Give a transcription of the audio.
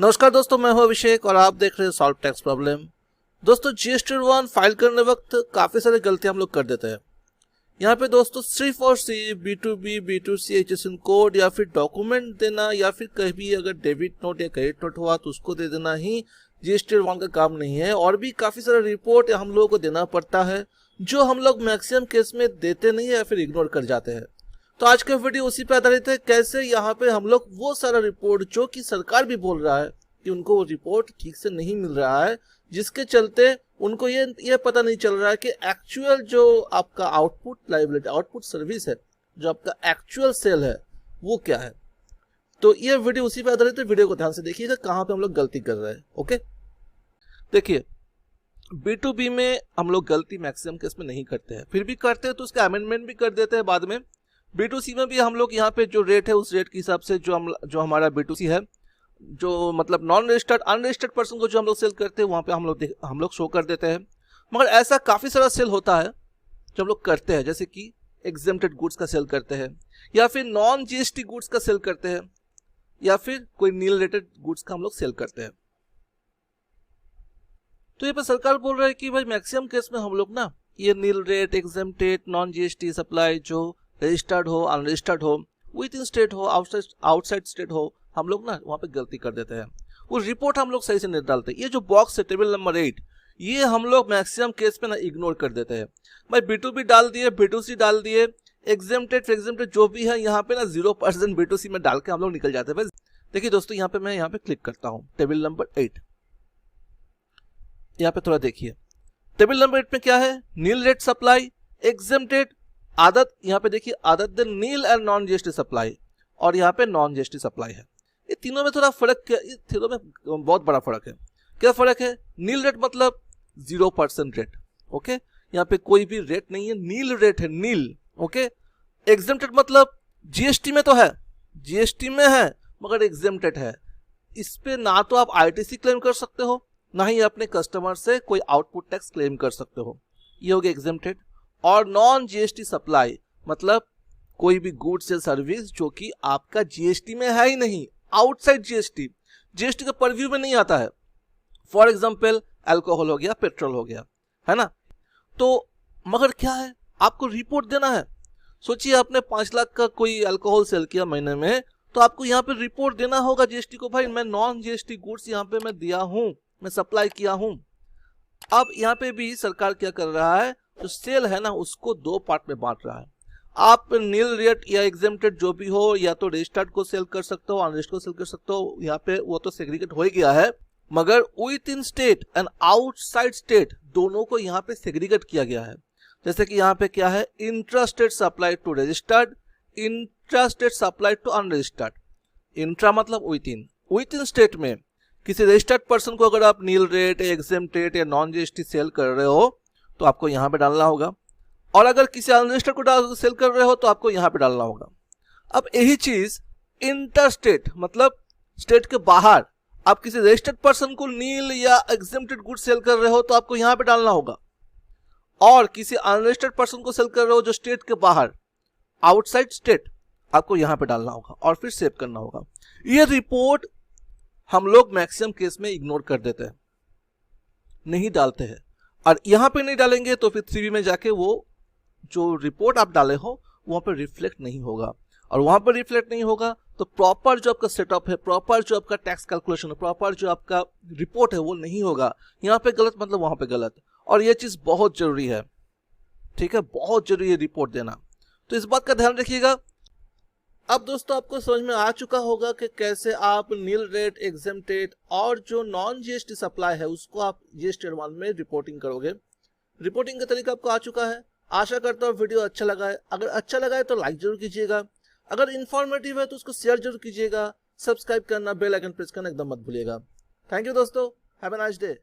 नमस्कार दोस्तों, मैं हूं अभिषेक और आप देख रहे हैं सॉल्व टैक्स प्रॉब्लम। दोस्तों जीएसटी रिटर्न फाइल करने वक्त काफ़ी सारी गलतियां हम लोग कर देते हैं। यहाँ पे दोस्तों सिर्फ और सिर्फ B2B, B2C HSN कोड या फिर डॉक्यूमेंट देना या फिर कहीं अगर डेबिट नोट या क्रेडिट नोट हुआ तो उसको दे देना ही जीएसटी रिटर्न का काम नहीं है। और भी काफ़ी सारा रिपोर्ट हम लोगों को देना पड़ता है जो हम लोग मैक्सिमम केस में देते नहीं है या फिर इग्नोर कर जाते हैं। तो आज का वीडियो उसी पे आधारित है, कैसे यहाँ पे हम लोग वो सारा रिपोर्ट जो कि सरकार भी बोल रहा है कि उनको वो रिपोर्ट ठीक से नहीं मिल रहा है, जिसके चलते उनको ये पता नहीं चल रहा है कि एक्चुअल जो आपका आउटपुट लायबिलिटी, आउटपुट सर्विस है, जो आपका एक्चुअल सेल है वो क्या है। तो ये वीडियो उसी पे आधारित है। वीडियो को ध्यान से देखिएगा कहाँ पे हम लोग गलती कर रहे हैं। ओके, देखिए B2B में हम लोग गलती मैक्सिमम केस में नहीं करते हैं, फिर भी करते हैं तो उसका अमेंडमेंट भी कर देते हैं बाद में। B2C में भी हम लोग यहाँ पे जो रेट है उस रेट के हिसाब से जो हमारा B2C है, जो मतलब नॉन रजिस्टर्ड अनरजिस्टर्ड पर्सन को जो हम लोग सेल करते हैं वहाँ पे हम लोग शो कर देते हैं। मगर ऐसा काफ़ी सारा सेल होता है जो हम लोग करते हैं, जैसे कि एग्जेम्प्टेड गुड्स का सेल करते हैं या फिर नॉन GST गुड्स का सेल करते हैं या फिर कोई नील रेटेड गुड्स का हम लोग सेल करते हैं। तो ये पर सरकार बोल रहा है कि भाई मैक्सिमम केस में हम लोग ना ये nil rate, exempted, non GST supply जो रजिस्टर्ड हो, अनरजिस्टर्ड हो, विद इन स्टेट हो, आउटसाइड स्टेट हो, हम लोग ना वहाँ पे गलती कर देते हैं। वो रिपोर्ट हम लोग सही से नहीं डालते। ये जो बॉक्स है टेबल नंबर 8, ये हम लोग मैक्सिमम केस पे ना इग्नोर कर देते हैं। भाई B2B डाल दिए, B2C डाल दिए, एग्जेम्प्टेड जो भी है यहाँ पे ना 0% B2C में डाल के हम लोग निकल जाते हैं। भाई देखिए दोस्तों, यहाँ पे मैं यहाँ पे क्लिक करता हूँ टेबल नंबर 8, यहाँ पे थोड़ा देखिए टेबल नंबर 8 में क्या है, नील रेट सप्लाई, एग्जेम्प्टेड, आदत, यहाँ पे देखिए other than nil and non GST supply, और यहाँ पे नॉन GST सप्लाई है। ये तीनों में थोड़ा फर्क, ये तीनों में बहुत बड़ा फर्क है। क्या फर्क है? नील रेट मतलब 0% रेट, ओके, यहाँ पे कोई भी रेट नहीं है, नील रेट है, नील, ओके। एग्जेम्प्टेड मतलब GST में तो है, GST में है मगर एग्जेम्प्टेड है। इस पे ना तो आप ITC क्लेम कर सकते हो, ना ही अपने कस्टमर से कोई आउटपुट टैक्स क्लेम कर सकते हो। ये हो गया एग्जेम्प्टेड। और नॉन GST सप्लाई मतलब कोई भी गुड्स या सर्विस जो कि आपका GST में है ही नहीं, आउटसाइड GST के परव्यू में नहीं आता है। फॉर एग्जांपल अल्कोहल हो गया, पेट्रोल हो गया, है ना। तो मगर क्या है, आपको रिपोर्ट देना है। सोचिए आपने 5 लाख का कोई अल्कोहल सेल किया महीने में, तो आपको यहाँ पे रिपोर्ट देना होगा GST को, भाई मैं नॉन GST गुड्स यहाँ पे मैं दिया हूँ, मैं सप्लाई किया हूँ। अब यहाँ पे भी सरकार क्या कर रहा है, जो सेल है ना उसको 2 पार्ट में बांट रहा है। आप नील रेट या एग्जेम्प्टेड जो भी हो, या तो रजिस्टर्ड को सेल कर सकते हो, अनरजिस्टर्ड को सेल कर सकते हो। यहाँ पे वो तो सेग्रीगेट हो ही गया है, मगर with in state and outside state दोनों को यहाँ पे सेग्रीगेट किया गया है। जैसे कि यहाँ पे क्या है, intra state supply to registered, intra state supply to unregistered. Intra मतलब विद इन स्टेट में किसी रजिस्टर्ड पर्सन को अगर आप नील रेट, एग्जेम्प्टेड या नॉन GST सेल कर रहे हो तो आपको यहाँ पे डालना होगा, और अगर किसी अनरजिस्टर्ड को सेल कर रहे हो तो आपको यहाँ पे डालना होगा। अब यही चीज इंटरस्टेट मतलब स्टेट के बाहर आप किसी रजिस्टर्ड पर्सन को नील या एग्जेम्प्टेड गुड सेल कर रहे हो तो आपको यहाँ पे डालना होगा, और किसी अनरजिस्टर्ड पर्सन को सेल कर रहे हो जो स्टेट के बाहर, आउटसाइड स्टेट, आपको यहाँ पे डालना होगा और फिर सेव करना होगा। ये रिपोर्ट हम लोग मैक्सिमम केस में इग्नोर कर देते हैं, नहीं डालते हैं। और यहाँ पे नहीं डालेंगे तो फिर 3B में जाके वो जो रिपोर्ट आप डाले हो वहाँ पे रिफ्लेक्ट नहीं होगा, और वहाँ पे रिफ्लेक्ट नहीं होगा तो प्रॉपर जो आपका सेटअप है, प्रॉपर जो आपका टैक्स कैलकुलेशन है, प्रॉपर जो आपका रिपोर्ट है वो नहीं होगा। यहाँ पे गलत मतलब वहाँ पे गलत, और ये चीज़ बहुत जरूरी है, ठीक है, बहुत जरूरी है रिपोर्ट देना। तो इस बात का ध्यान रखिएगा। अब दोस्तों आपको समझ में आ चुका होगा कि कैसे आप नील रेट, एग्जेम्प्टेड और जो नॉन GST सप्लाई है उसको आप GST एडवांस में रिपोर्टिंग करोगे। रिपोर्टिंग का तरीका आपको आ चुका है। आशा करता हूँ वीडियो अच्छा लगा है। अगर अच्छा लगा है तो लाइक जरूर कीजिएगा, अगर इन्फॉर्मेटिव है तो उसको शेयर जरूर कीजिएगा, सब्सक्राइब करना, बेल आइकन प्रेस करना एकदम मत भूलिएगा। थैंक यू दोस्तों, हैव अ नाइस डे।